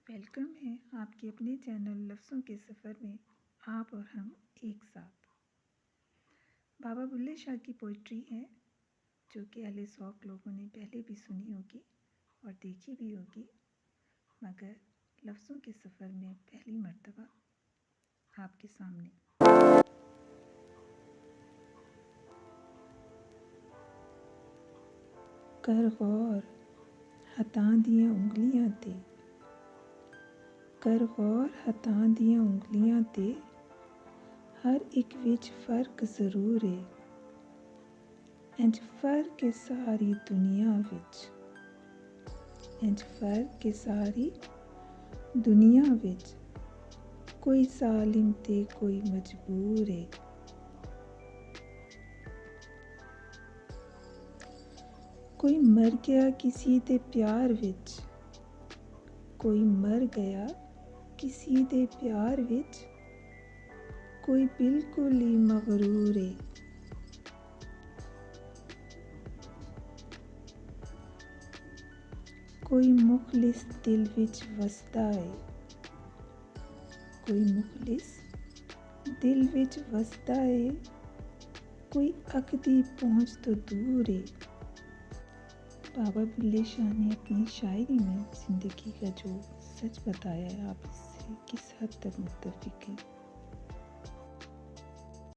Welcome ہے آپ کے اپنے چینل لفظوں کے سفر میں آپ اور ہم ایک ساتھ۔ بابا بلے شاہ کی پوئٹری ہے جو کہ اہل ذوق لوگوں نے پہلے بھی سنی ہوگی اور دیکھی بھی ہوگی، مگر لفظوں کے سفر میں پہلی مرتبہ آپ کے سامنے۔ کر غور ہتھاں دیاں انگلیاں تے، کر غور ہتھاں دیاں انگلیاں تے، ہر ایک وچ فرق ضرور ہے، انج فرق ہے ساری دنیا وچ، انج فرق ہے ساری دنیا وچ، کوئی ظالم تے کوئی مجبور ہے۔ کوئی مر گیا کسی دے پیار وچ، کوئی مر گیا کسی دے پیار وچ، کوئی بالکل ہی مغرور ہے۔ کوئی مخلص دل وچ وسدا ہے، کوئی مخلص دل وچ وسدا ہے، کوئی اک دی پہنچ تو دور ہے۔ بابا بلے شاہ نے اپنی شاعری میں زندگی کا جو سچ بتایا ہے، آپ اس سے کس حد تک متفق ہیں؟